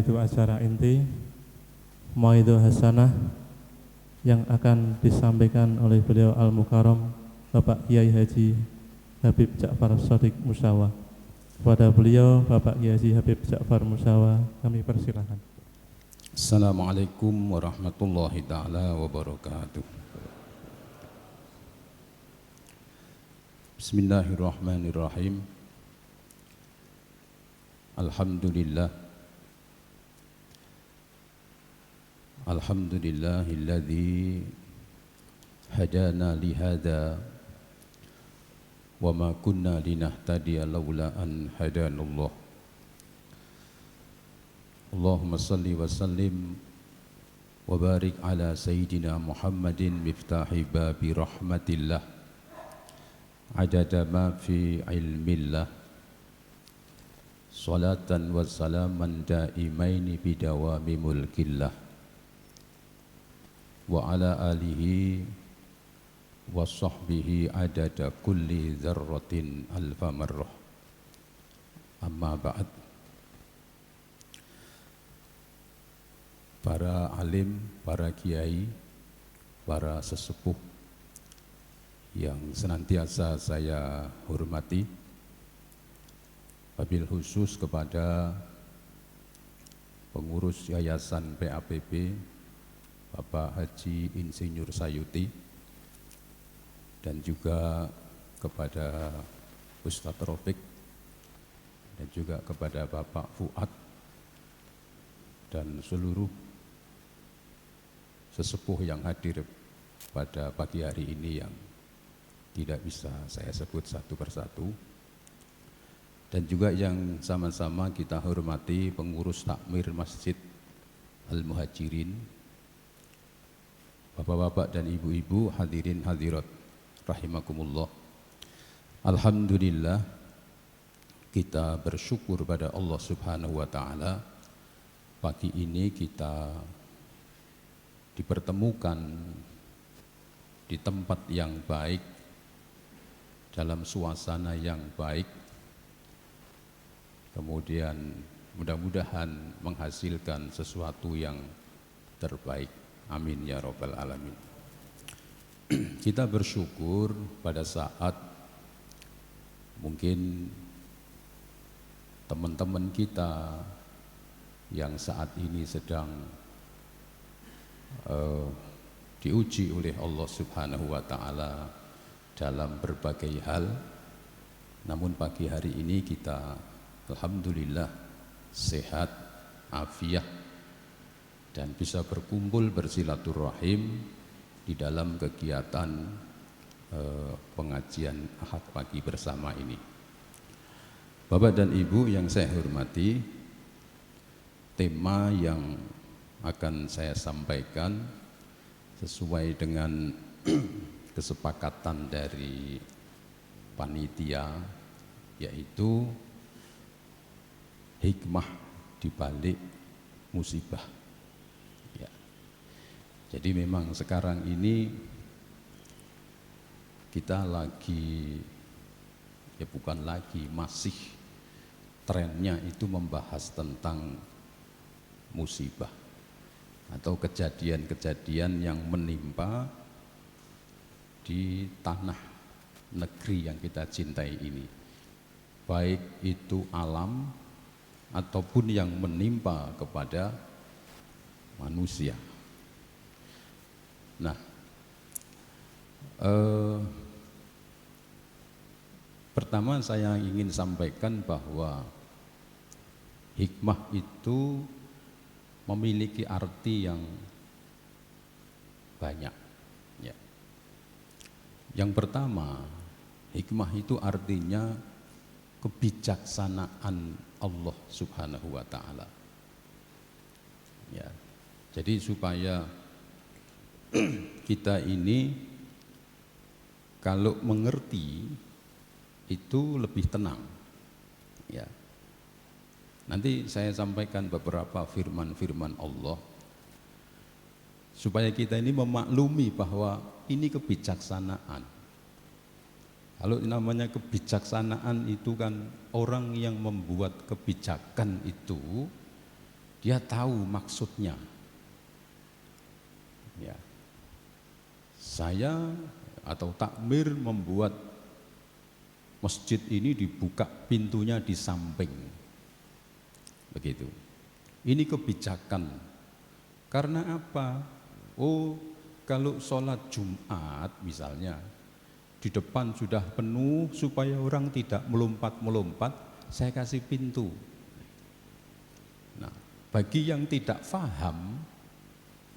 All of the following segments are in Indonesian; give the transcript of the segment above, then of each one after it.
yaitu acara inti Mauidhah Hasanah yang akan disampaikan oleh beliau Al-Mukarram Bapak Kiai Haji Habib Ja'far Shadiq Musawa. Kepada beliau Bapak Kiai Haji Habib Ja'far Musawa kami persilahkan. Assalamualaikum warahmatullahi ta'ala wabarakatuh. Bismillahirrahmanirrahim. Alhamdulillah. Alhamdulillahilladzi hadana lihada wa ma kunna linahtadiya laula an hadanallah. Allahumma salli wa sallim wa barik ala sayyidina Muhammadin miftahi babi rahmatillah adada ma fi ilmillah salatan wa salaman daimaini bidawami mulkillah wa ala alihi wa sahbihi adada kulli dzarratin alfa marrah. Amma ba'd. Para alim, para kiai, para sesepuh yang senantiasa saya hormati, wabil khusus kepada pengurus Yayasan PAPB Bapak Haji Insinyur Sayuti, dan juga kepada Ustadz Rafiq, dan juga kepada Bapak Fuad dan seluruh sesepuh yang hadir pada pagi hari ini yang tidak bisa saya sebut satu persatu, dan juga yang sama-sama kita hormati pengurus takmir Masjid Al-Muhajirin, bapak-bapak dan ibu-ibu, hadirin hadirat rahimakumullah. Alhamdulillah, kita bersyukur pada Allah Subhanahu wa taala, pagi ini kita dipertemukan di tempat yang baik, dalam suasana yang baik, kemudian mudah-mudahan menghasilkan sesuatu yang terbaik. Amin ya rabbal alamin. Kita bersyukur pada saat mungkin teman-teman kita yang saat ini sedang diuji oleh Allah Subhanahu wa taala dalam berbagai hal, namun pagi hari ini kita alhamdulillah sehat, afiat, dan bisa berkumpul bersilaturahim di dalam kegiatan pengajian Ahad pagi bersama ini. Bapak dan Ibu yang saya hormati, tema yang akan saya sampaikan sesuai dengan kesepakatan dari panitia, yaitu hikmah di balik musibah. Ya. Jadi memang sekarang ini kita lagi, ya bukan lagi, masih trennya itu membahas tentang musibah atau kejadian-kejadian yang menimpa di tanah negeri yang kita cintai ini, baik itu alam ataupun yang menimpa kepada manusia. Nah, pertama saya ingin sampaikan bahwa hikmah itu memiliki arti yang banyak. Ya. Yang pertama, hikmah itu artinya kebijaksanaan Allah Subhanahu wa taala. Ya. Jadi supaya kita ini kalau mengerti itu lebih tenang. Ya. Nanti saya sampaikan beberapa firman-firman Allah supaya kita ini memaklumi bahwa ini kebijaksanaan. Kalau namanya kebijaksanaan itu kan orang yang membuat kebijakan itu dia tahu maksudnya. Ya. Saya atau takmir membuat masjid ini dibuka pintunya di samping. Begitu. Ini kebijakan. Karena apa? Oh, kalau sholat Jumat misalnya, di depan sudah penuh supaya orang tidak melompat-melompat, saya kasih pintu. Nah, bagi yang tidak paham,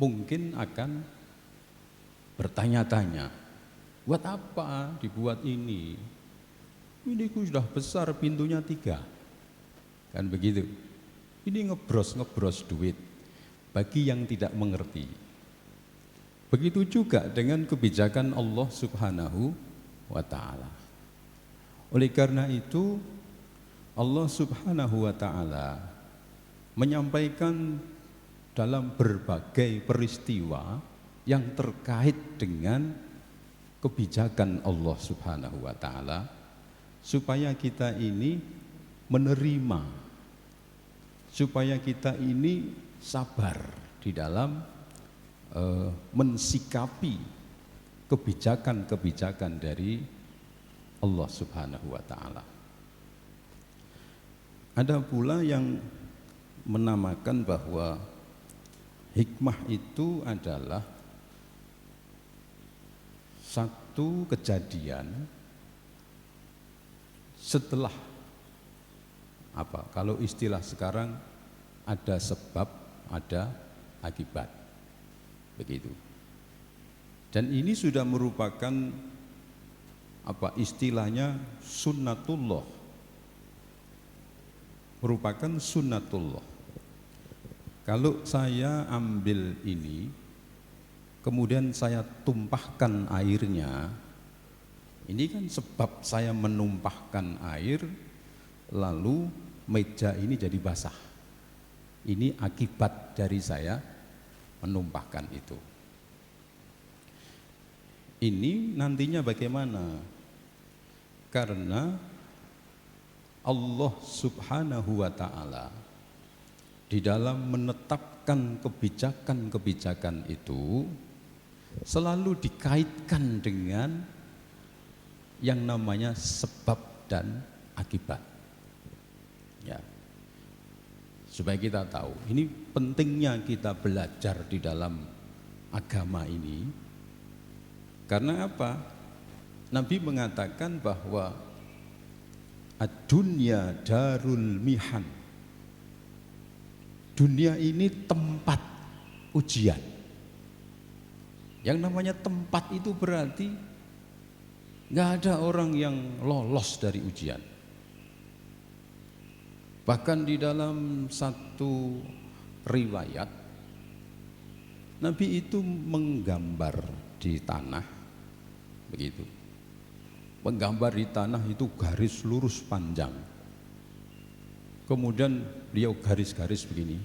mungkin akan bertanya-tanya, buat apa dibuat ini? Ini sudah besar, pintunya 3. Kan begitu. Ini ngebros duit. Bagi yang tidak mengerti. Begitu juga dengan kebijakan Allah Subhanahu wa ta'ala. Oleh karena itu, Allah Subhanahu wa ta'ala menyampaikan dalam berbagai peristiwa yang terkait dengan kebijakan Allah Subhanahu wa ta'ala, supaya kita ini menerima, supaya kita ini sabar di dalam mensikapi kebijakan-kebijakan dari Allah Subhanahu wa ta'ala. Ada pula yang menamakan bahwa hikmah itu adalah satu kejadian setelah apa? Kalau istilah sekarang ada sebab, ada akibat. Begitu. Dan ini sudah merupakan apa istilahnya sunnatullah. Merupakan sunnatullah. Kalau saya ambil ini, kemudian saya tumpahkan airnya, ini kan sebab saya menumpahkan air, lalu meja ini jadi basah. Ini akibat dari saya menumpahkan itu. Ini nantinya bagaimana? Karena Allah Subhanahu wa ta'ala di dalam menetapkan kebijakan-kebijakan itu selalu dikaitkan dengan yang namanya sebab dan akibat. Ya. Supaya kita tahu, ini pentingnya kita belajar di dalam agama ini. Karena apa? Nabi mengatakan bahwa ad-dunya darul mihan. Dunia ini tempat ujian. Yang namanya tempat itu berarti nggak ada orang yang lolos dari ujian. Bahkan di dalam satu riwayat, Nabi itu menggambar di tanah, begitu. Menggambar di tanah itu garis lurus panjang. Kemudian beliau garis-garis begini.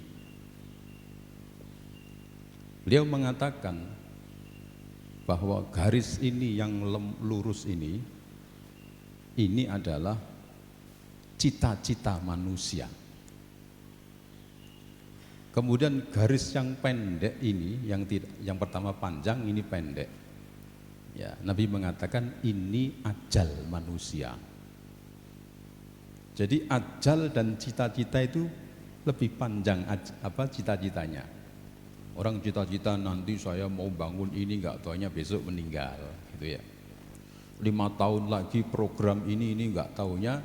Beliau mengatakan bahwa garis ini yang lurus ini adalah cita-cita manusia. Kemudian garis yang pendek ini, yang pertama panjang, ini pendek. Ya, Nabi mengatakan ini ajal manusia. Jadi ajal dan cita-cita itu lebih panjang cita-citanya. Orang cita-cita nanti saya mau bangun ini, nggak taunya besok meninggal, gitu ya. 5 tahun lagi program ini nggak taunya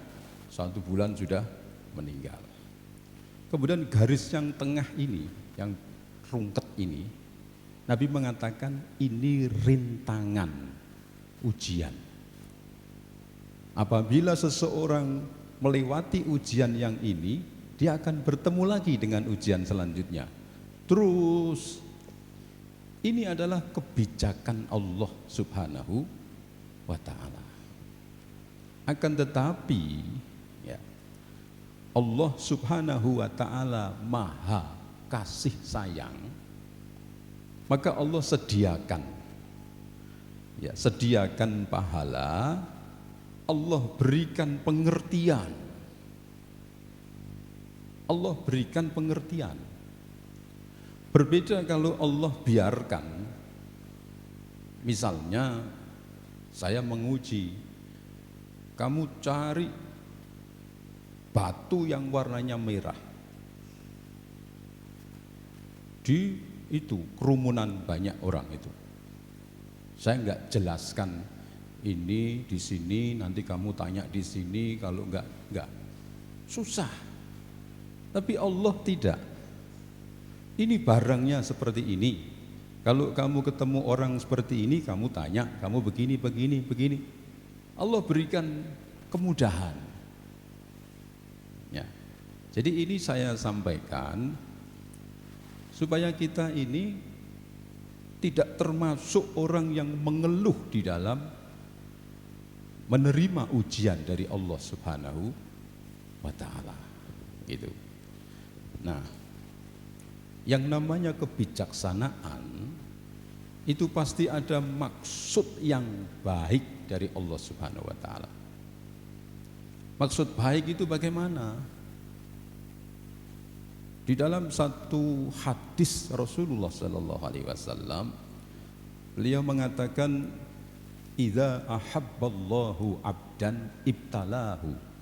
1 bulan sudah meninggal. Kemudian garis yang tengah ini, yang rungket ini, Nabi mengatakan ini rintangan ujian. Apabila seseorang melewati ujian yang ini, dia akan bertemu lagi dengan ujian selanjutnya. Terus, ini adalah kebijakan Allah Subhanahu wa ta'ala. Akan tetapi ya, Allah Subhanahu wa ta'ala maha kasih sayang, maka Allah sediakan pahala, Allah berikan pengertian. Allah berikan pengertian. Berbeda kalau Allah biarkan, misalnya saya menguji, kamu cari batu yang warnanya merah di itu kerumunan banyak orang itu. Saya enggak jelaskan ini di sini, nanti kamu tanya di sini, kalau enggak susah. Tapi Allah tidak. Ini barangnya seperti ini. Kalau kamu ketemu orang seperti ini, kamu tanya, kamu begini, begini, begini. Allah berikan kemudahan. Ya. Jadi ini saya sampaikan supaya kita ini tidak termasuk orang yang mengeluh di dalam menerima ujian dari Allah Subhanahu wa Ta'ala. Gitu. Nah, yang namanya kebijaksanaan itu pasti ada maksud yang baik dari Allah Subhanahu wa Ta'ala. Maksud baik itu bagaimana? Di dalam satu hadis Rasulullah sallallahu alaihi wasallam, beliau mengatakan, "Idza ahabballahu 'abdan ibtalahu."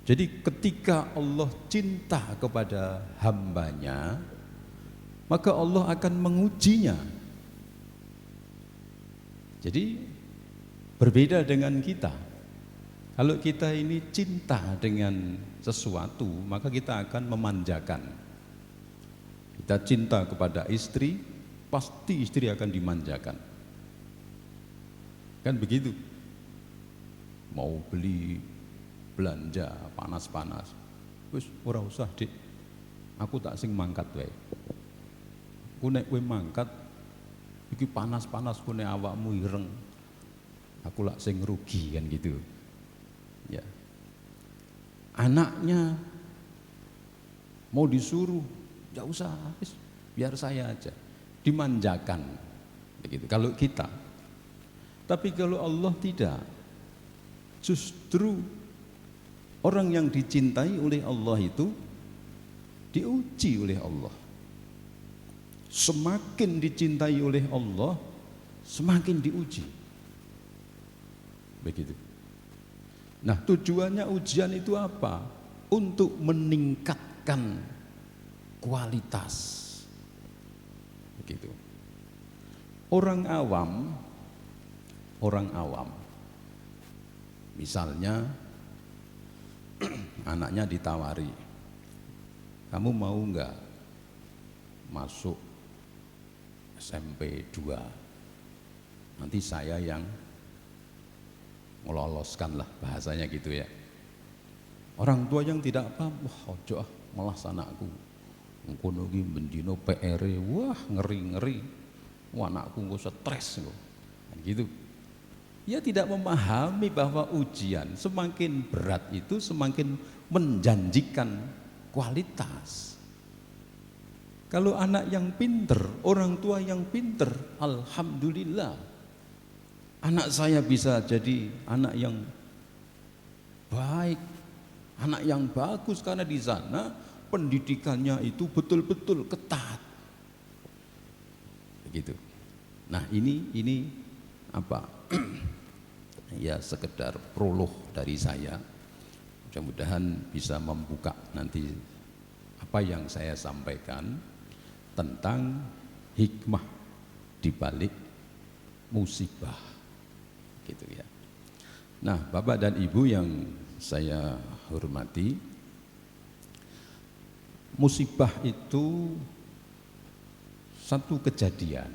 Jadi ketika Allah cinta kepada hambanya, maka Allah akan mengujinya. Jadi berbeda dengan kita. Kalau kita ini cinta dengan sesuatu, maka kita akan memanjakan. Kita cinta kepada istri, pasti istri akan dimanjakan. Kan begitu. Mau beli belanja panas-panas, wis ora usah Dik, aku tak sing mangkat wae. Ku nek kowe mangkat iki panas-panas ku nek awakmu ireng, aku lak sing rugi, kan gitu. Ya. Anaknya mau disuruh, enggak usah, biar saya aja, dimanjakan. Begitu kalau kita. Tapi kalau Allah tidak, justru orang yang dicintai oleh Allah itu diuji oleh Allah. Semakin dicintai oleh Allah, semakin diuji. Begitu. Nah, tujuannya ujian itu apa? Untuk meningkatkan kualitas. Begitu. Orang awam, misalnya anaknya ditawari, kamu mau enggak masuk SMP 2, nanti saya yang meloloskan lah, bahasanya gitu ya. Orang tua yang tidak paham, wah ojo malah anakku ngono iki bendino PR, wah ngeri-ngeri, wah anakku nggak stres kok, gitu. Ia tidak memahami bahwa ujian semakin berat itu semakin menjanjikan kualitas. Kalau anak yang pinter, orang tua yang pinter, alhamdulillah, anak saya bisa jadi anak yang baik, anak yang bagus, karena di sana pendidikannya itu betul-betul ketat. Begitu. Nah, ini apa? Ya sekedar prolog dari saya. Mudah-mudahan bisa membuka nanti apa yang saya sampaikan tentang hikmah di balik musibah, gitu ya. Nah, Bapak dan Ibu yang saya hormati, musibah itu satu kejadian,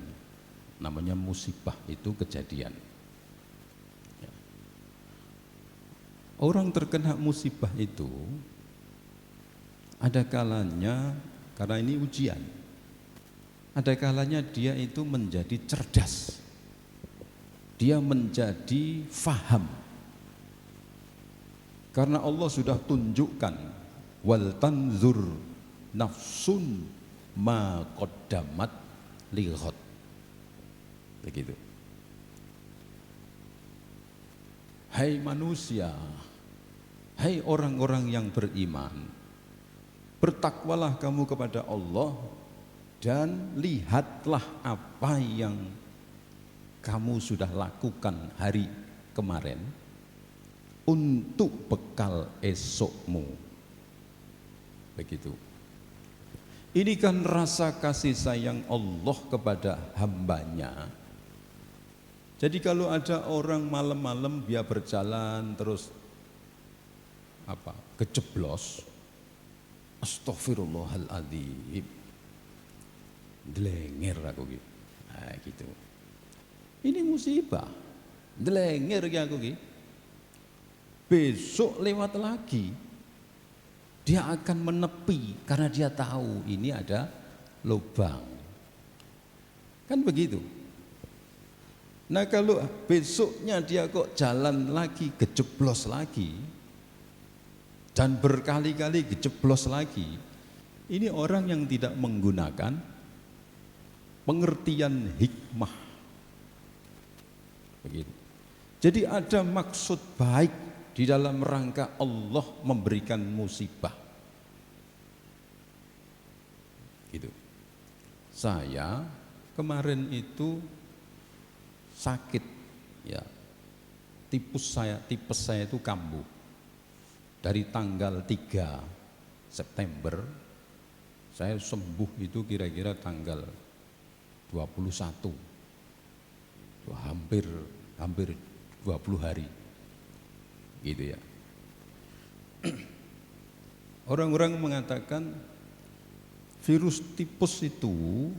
namanya musibah itu kejadian. Orang terkena musibah itu ada kalanya, karena ini ujian, ada kalanya dia itu menjadi cerdas, dia menjadi faham, karena Allah sudah tunjukkan, wal tanzur nafsun ma qaddamat lighad, begitu. Hai manusia, hai orang-orang yang beriman, bertakwalah kamu kepada Allah dan lihatlah apa yang kamu sudah lakukan hari kemarin untuk bekal esokmu. Begitu. Ini kan rasa kasih sayang Allah kepada hambanya. Jadi kalau ada orang malam-malam dia berjalan terus kejeblos, astagfirullahaladzim, delenger aku gitu. Nah, gitu. Ini musibah, delenger aku gitu. Besok lewat lagi, dia akan menepi karena dia tahu ini ada lubang. Kan begitu. Nah kalau besoknya dia kok jalan lagi, kejeblos lagi, dan berkali-kali kejeblos lagi, ini orang yang tidak menggunakan pengertian hikmah. Begitu. Jadi ada maksud baik di dalam rangka Allah memberikan musibah. Gitu. Saya kemarin itu sakit, ya. Tipes saya itu kambuh. Dari tanggal 3 September saya sembuh itu kira-kira tanggal 21. Hampir 20 hari. Gitu ya. Orang-orang mengatakan virus tipes itu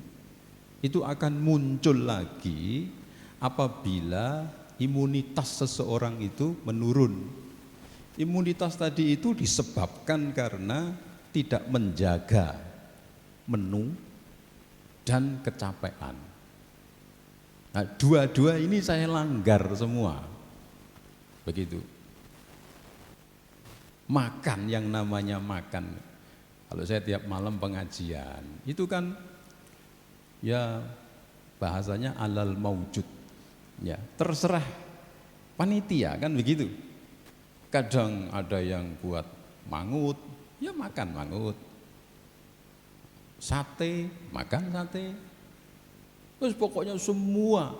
akan muncul lagi apabila imunitas seseorang itu menurun. Imunitas tadi itu disebabkan karena tidak menjaga menu dan kecapean. Nah, dua-dua ini saya langgar semua. Begitu. Makan, yang namanya makan. Kalau saya tiap malam pengajian, itu kan ya bahasanya alal maujud. Ya, terserah panitia kan begitu. Kadang ada yang buat mangut, ya makan mangut. Sate, makan sate. Terus pokoknya semua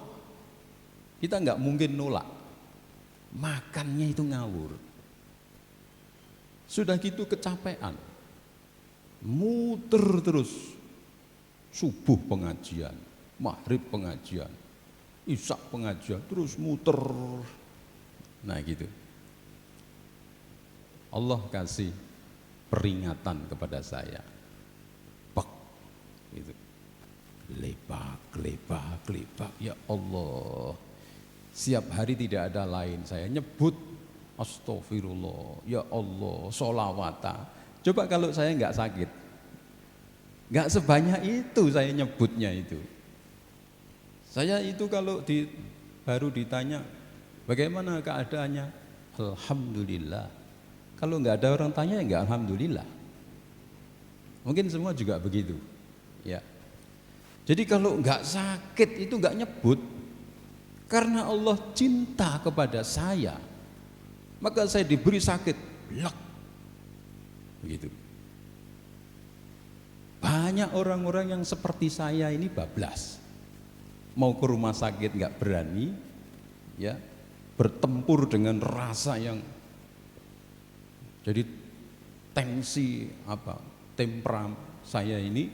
kita nggak mungkin nolak. Makannya itu ngawur. Sudah gitu kecapean. Muter terus. Subuh pengajian, maghrib pengajian, isya pengajian, terus muter. Nah gitu. Allah kasih peringatan kepada saya. Pak, gitu. Lepak, ya Allah. Siap hari tidak ada lain, saya nyebut astagfirullah, ya Allah, sholawata. Coba kalau saya nggak sakit, nggak sebanyak itu saya nyebutnya itu. Saya itu kalau baru ditanya bagaimana keadaannya, alhamdulillah. Kalau nggak ada orang tanya ya nggak alhamdulillah. Mungkin semua juga begitu, ya. Jadi kalau nggak sakit itu nggak nyebut, karena Allah cinta kepada saya, maka saya diberi sakit, lek, begitu. Banyak orang-orang yang seperti saya ini bablas, mau ke rumah sakit nggak berani, ya, bertempur dengan rasa yang jadi tensi tempera saya ini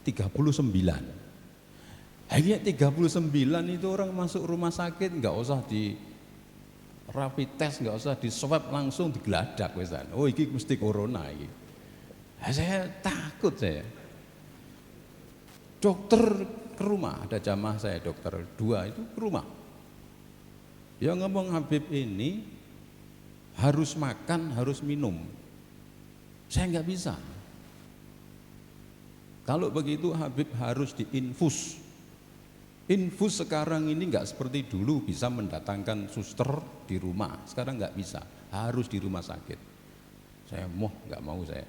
39. Hanya 39 itu orang masuk rumah sakit nggak usah di rapid test, nggak usah di swab, langsung digeladak wesan. Oh ini mesti corona ini. Saya takut saya. Dokter ke rumah, ada jamaah saya dokter 2 itu ke rumah. Dia ngomong Habib ini harus makan, harus minum. Saya nggak bisa. Kalau begitu Habib harus diinfus. Infus sekarang ini nggak seperti dulu bisa mendatangkan suster di rumah. Sekarang nggak bisa, harus di rumah sakit. Saya nggak mau saya.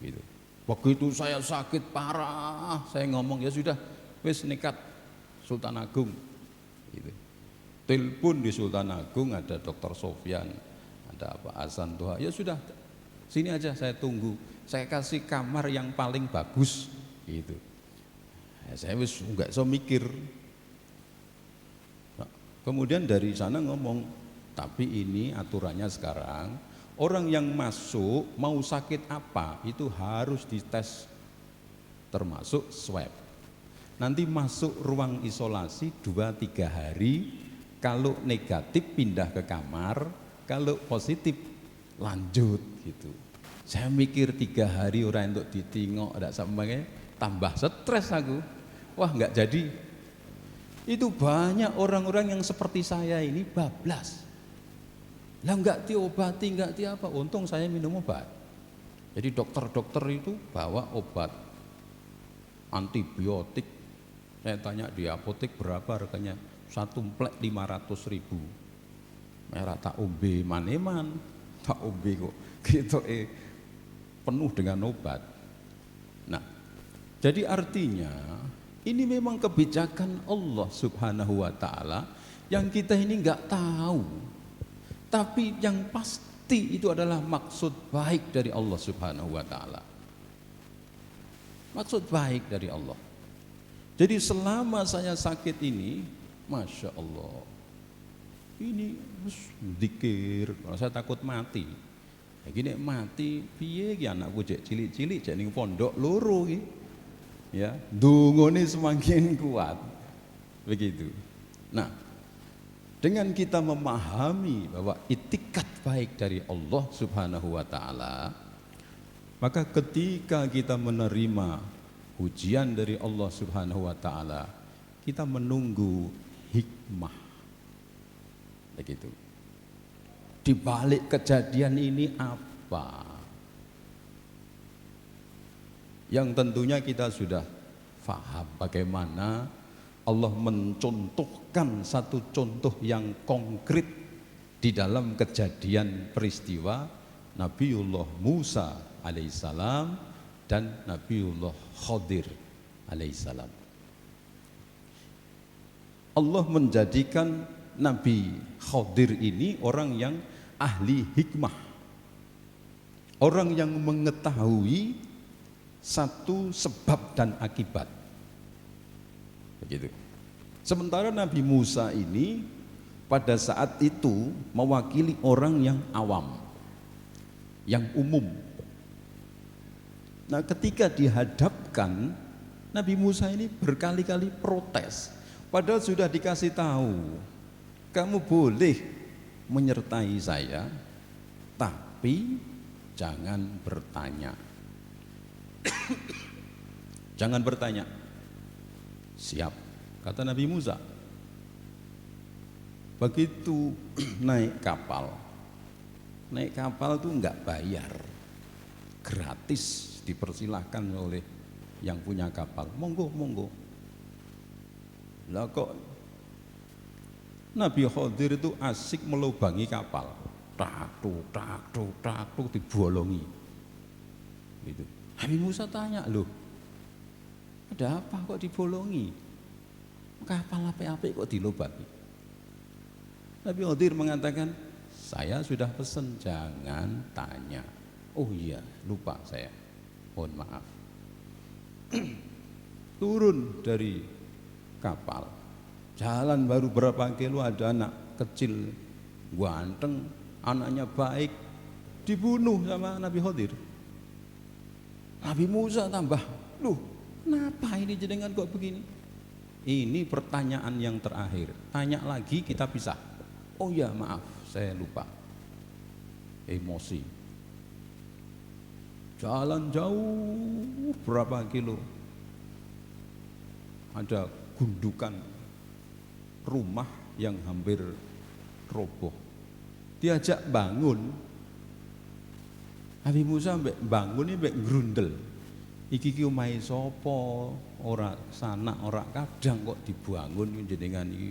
Gitu. Begitu saya sakit parah, saya ngomong ya sudah, wis nekat Sultan Agung. Gitu. Telepon di Sultan Agung ada Dokter Sofyan, ada Hasan Tuha. Ya sudah, sini aja saya tunggu. saya kasih kamar yang paling bagus gitu. Ya, saya wis nggak so mikir. Nah, kemudian dari sana ngomong, tapi ini aturannya sekarang orang yang masuk mau sakit apa itu harus dites, termasuk swab. Nanti masuk ruang isolasi 2-3 hari, kalau negatif pindah ke kamar, kalau positif lanjut gitu. Saya mikir 3 hari orang untuk ditingok, tidak sampai tambah stres aku. Wah nggak jadi. Itu banyak orang-orang yang seperti saya ini bablas. Lah nggak diobati, nggak di apa. Untung saya minum obat. Jadi dokter-dokter itu bawa obat antibiotik. Saya tanya di apotek berapa harganya? 1 plek 500.000. Merah tak ombe maneman, tak ombe kok. Gitu penuh dengan obat. Nah, jadi artinya ini memang kebijakan Allah Subhanahu wa taala yang kita ini enggak tahu. Tapi yang pasti itu adalah maksud baik dari Allah Subhanahu wa taala. Maksud baik dari Allah. Jadi selama saya sakit ini, Masya Allah, ini zikir, kalau saya takut mati. Ya gini mati, piye ki anakku cek cilik-cilik cek ning pondok loro ki. Ya, dungone semakin kuat. Begitu. Nah, dengan kita memahami bahwa itikat baik dari Allah Subhanahu wa taala, maka ketika kita menerima ujian dari Allah Subhanahu wa taala, kita menunggu hikmah. Begitu. Di balik kejadian ini apa? Yang tentunya kita sudah paham bagaimana Allah mencontohkan satu contoh yang konkret di dalam kejadian peristiwa Nabiullah Musa alaihissalam dan Nabiullah Khadir alaihissalam. Allah menjadikan Nabi Khadir ini orang yang ahli hikmah, orang yang mengetahui satu sebab dan akibat. Begitu. Sementara Nabi Musa ini pada saat itu mewakili orang yang awam, yang umum. Nah, ketika dihadapkan, Nabi Musa ini berkali-kali protes. Padahal sudah dikasih tahu, kamu boleh menyertai saya, tapi jangan bertanya. Jangan bertanya. Siap, kata Nabi Musa. Begitu naik kapal tuh enggak bayar, gratis, dipersilahkan oleh yang punya kapal. Monggo, monggo. Lah kok Nabi Khadir itu asik melubangi kapal, tak tuk dibolongi. Gitu. Nabi Musa tanya, loh, ada apa kok dibolongi? Kapal apik-apik kok dilubangi? Nabi Khadir mengatakan, saya sudah pesan jangan tanya. Oh iya, lupa saya, mohon maaf. Turun dari kapal, jalan baru berapa kilo, ada anak kecil ganteng, anaknya baik, dibunuh sama Nabi Khadir. Nabi Musa tambah, loh, kenapa ini jenengan kok begini? Ini pertanyaan yang terakhir, tanya lagi kita pisah. Oh ya maaf, saya lupa, emosi. Jalan jauh berapa kilo, ada gundukan rumah yang hampir roboh. Diajak bangun, Nabi Musa bangun ini mbek grundel. Iki omahe sapa? Ora sanak, ora kadang kok dibangun jenengan iki.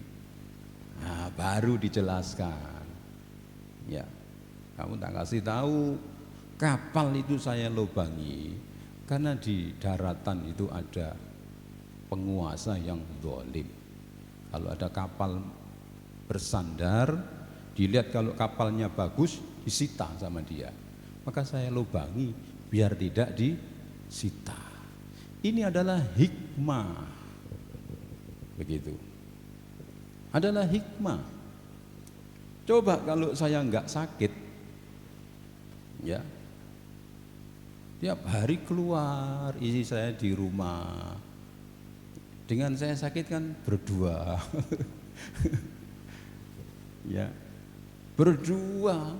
Nah, baru dijelaskan. Ya, kamu tak kasih tahu kapal itu saya lubangi karena di daratan itu ada penguasa yang zalim. Kalau ada kapal bersandar, dilihat kalau kapalnya bagus, disita sama dia. Maka saya lubangi biar tidak disita. Ini adalah hikmah, begitu. Adalah hikmah. Coba kalau saya nggak sakit, ya, tiap hari keluar, isi saya di rumah. Dengan saya sakit kan berdua, ya, berdua.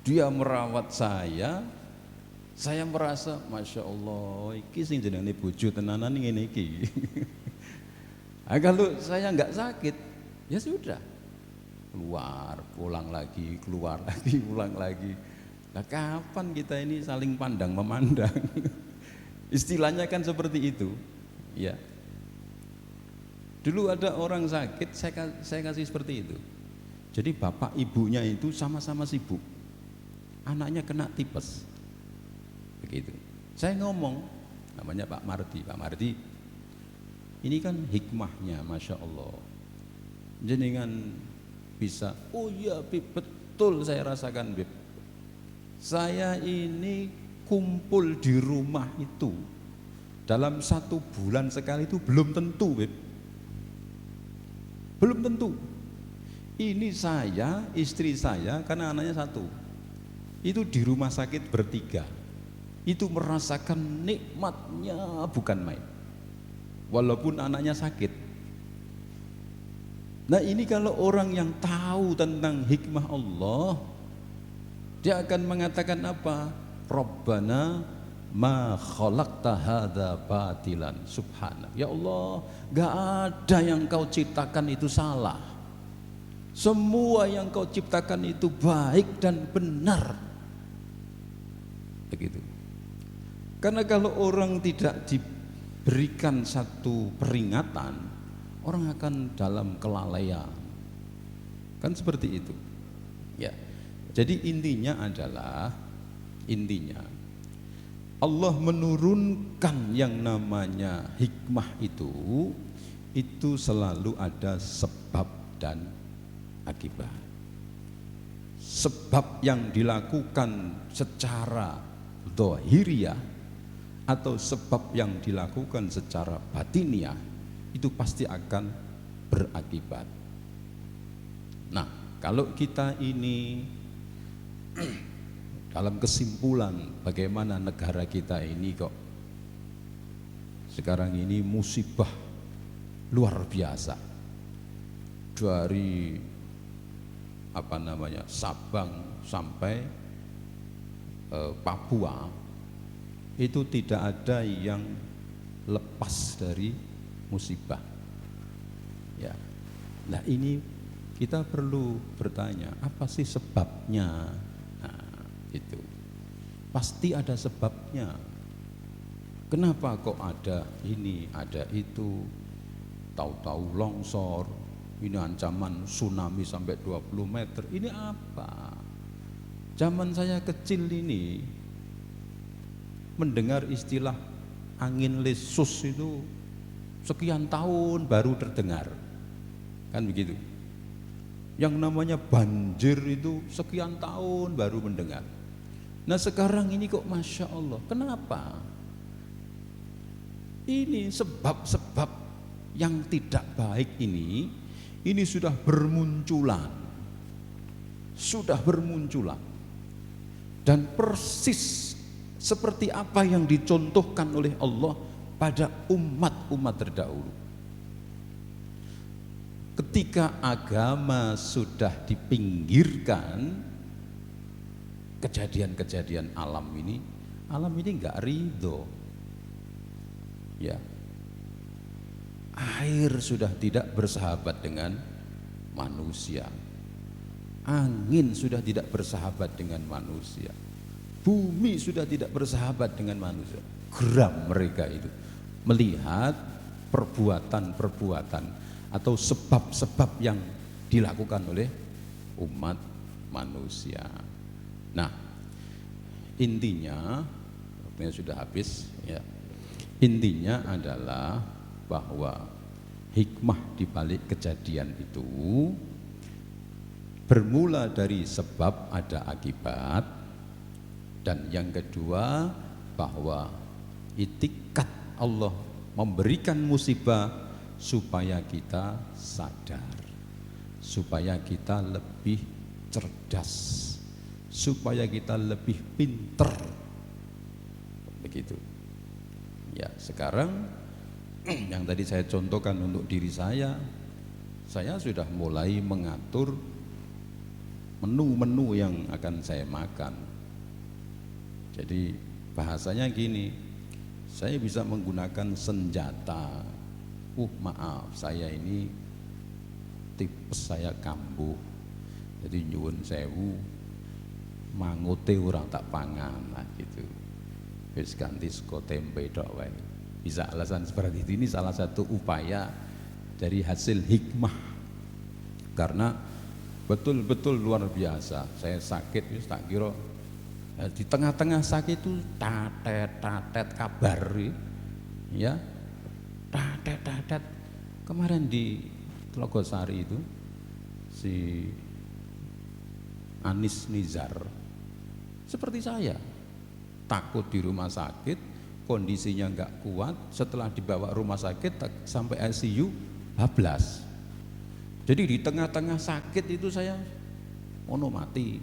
Dia merawat saya merasa masya Allah, iki sing jenenge bojo tenanan ngene iki. Nah, kalau saya nggak sakit, ya sudah, keluar, pulang lagi, keluar lagi, pulang lagi. Nah, kapan kita ini saling pandang memandang? Istilahnya kan seperti itu, ya. Dulu ada orang sakit, saya kasih seperti itu. Jadi bapak ibunya itu sama-sama sibuk, anaknya kena tipes, begitu. Saya ngomong, namanya Pak Mardi, ini kan hikmahnya, masya Allah. Jenengan bisa, oh iya Bib, betul saya rasakan Bib. Saya ini kumpul di rumah itu dalam 1 bulan sekali itu belum tentu Bib. Belum tentu. Ini saya, istri saya, karena anaknya 1, itu di rumah sakit bertiga. Itu merasakan nikmatnya bukan main, walaupun anaknya sakit. Nah, ini kalau orang yang tahu tentang hikmah Allah, dia akan mengatakan apa? Rabbana ma khalaqta hadza batilan subhanak. Ya Allah, gak ada yang kau ciptakan itu salah. Semua yang kau ciptakan itu baik dan benar. Begitu. Karena kalau orang tidak diberikan satu peringatan, orang akan dalam kelalaian. Kan seperti itu. Ya. Jadi intinya adalah, Allah menurunkan yang namanya hikmah itu selalu ada sebab dan akibat. Sebab yang dilakukan secara zahiriyah atau sebab yang dilakukan secara batiniah itu pasti akan berakibat. Nah, kalau kita ini dalam kesimpulan bagaimana negara kita ini kok sekarang ini musibah luar biasa, dari Sabang sampai Papua itu tidak ada yang lepas dari musibah, ya. Nah, ini kita perlu bertanya, apa sih sebabnya? Nah, itu pasti ada sebabnya. Kenapa kok ada ini, ada itu, tahu-tahu longsor, ini ancaman tsunami sampai 20 meter, ini apa? Zaman saya kecil ini mendengar istilah angin lesus itu sekian tahun baru terdengar, kan begitu. Yang namanya banjir itu sekian tahun baru mendengar. Nah, sekarang ini kok masya Allah, kenapa? Ini sebab-sebab yang tidak baik ini sudah bermunculan, dan persis seperti apa yang dicontohkan oleh Allah pada umat-umat terdahulu. Ketika agama sudah dipinggirkan, kejadian-kejadian alam ini nggak ridho, ya. Air sudah tidak bersahabat dengan manusia, angin sudah tidak bersahabat dengan manusia, bumi sudah tidak bersahabat dengan manusia. Geram mereka itu melihat perbuatan atau sebab-sebab yang dilakukan oleh umat manusia. Nah, intinya, waktunya sudah habis, ya. Intinya adalah bahwa hikmah di balik kejadian itu bermula dari sebab ada akibat, Dan yang kedua, bahwa itikat Allah memberikan musibah supaya kita sadar, supaya kita lebih cerdas, supaya kita lebih pinter. Begitu. Ya, sekarang yang tadi saya contohkan untuk diri saya sudah mulai mengatur menu-menu yang akan saya makan. Jadi bahasanya gini, saya bisa menggunakan senjata. Maaf, saya ini tipes saya kambuh. Jadi nyuwun sewu, mangote orang tak pangan, nah gitu. Wis ganti sego tempe tok wae. Bisa alasan seperti ini salah satu upaya dari hasil hikmah. Karena betul-betul luar biasa. Saya sakit wis tak kira di tengah-tengah sakit itu tatet kabar ya. Tatet. Kemarin di Telogosari itu si Anis Nizar seperti saya, takut di rumah sakit, kondisinya enggak kuat, setelah dibawa rumah sakit sampai ICU bablas. Jadi di tengah-tengah sakit itu saya ono mati,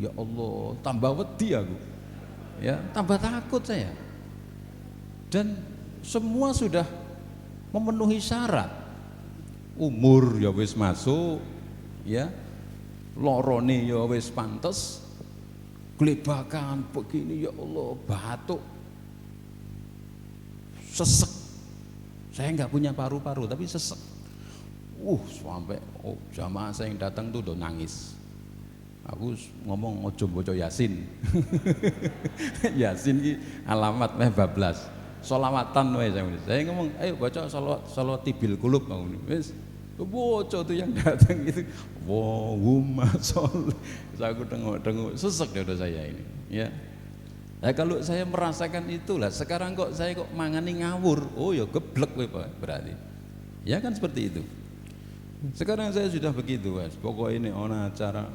ya Allah, tambah wedi aku. Ya, tambah takut saya. Dan semua sudah memenuhi syarat. Umur ya wis masuk, ya. Lorone ya wis pantes. Glebakan begini ya Allah, batuk. Sesek. Saya enggak punya paru-paru tapi sesek. Sampai jamaah saya yang datang tuh udah nangis. Aku ngomong ojo boco Yasin. Yasin ki alamat meh bablas. Sholawatan wae saya ngomong, ayo baca sholawat tibil kulub wis. Boco tuh yang datang itu. Allahumma sholli. Aku tengok sesek dada saya ini, ya. Nah, kalau saya merasakan itulah, sekarang saya kok mangani ngawur. Oh ya geblek we berarti. Ya kan seperti itu. Sekarang saya sudah begitu, Mas. Pokoknya ini ona acara.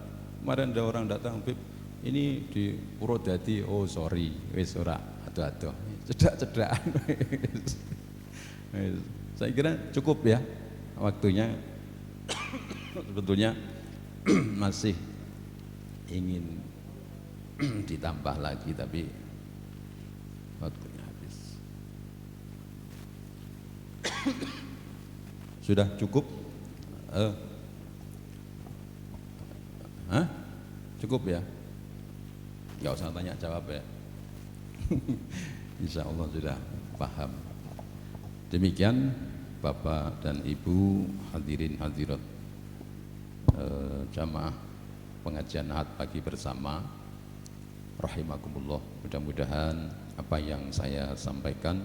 Kemarin ada orang datang, Bib, ini di Purwodadi. Oh sorry, wis ora ado-ado. Cedak-cedakan. Saya kira cukup ya waktunya. Sebetulnya masih ingin ditambah lagi tapi waktunya habis. Sudah cukup? Cukup ya? Gak usah tanya jawab ya. Insya Allah sudah paham. Demikian Bapak dan Ibu hadirin hadirat jamaah pengajian Ahad pagi bersama, rahimakumullah. Mudah-mudahan apa yang saya sampaikan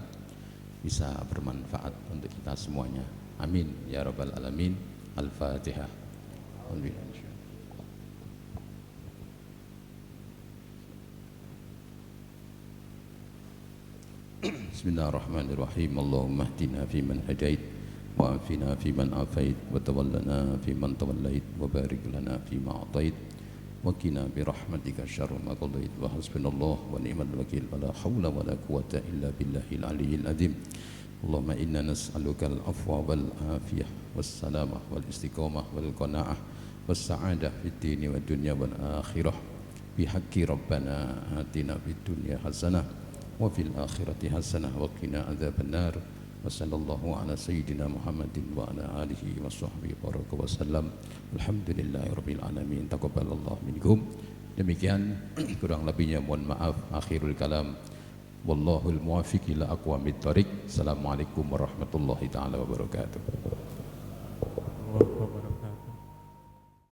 bisa bermanfaat untuk kita semuanya. Amin ya rabbal alamin. Al-Fatihah. Bismillahirrahmanirrahim. Allahumma hdina fiman hadait wa afina fiman afait wa tawallana fiman tawallait wa barik lana fima atait wa qina bi rahmatika syarra ma qadait wa hasbunallahu wa ni'mal wakil wa la haula wa la quwwata illa billahil aliyyil azim. Allahumma inna nas'aluka al-afwa wal afiyah was salamah wal istiqamah wal qanaah was sa'adah fid dini wad dunya wal akhirah bi haqqi rabbana atina fid dunya hasanah wa fil akhirati hasanah wa qina adzabannar. Wa sallallahu ala sayyidina Muhammadin wa ala alihi wa sahbihi baraka wa sallam. Alhamdulillahi rabbil alamin. Taqabbalallahu minkum. Demikian kurang lebihnya mohon maaf. Akhirul kalam, wallahul muwaffiq ila aqwamit thoriq. Assalamualaikum warahmatullahi taala wabarakatuh.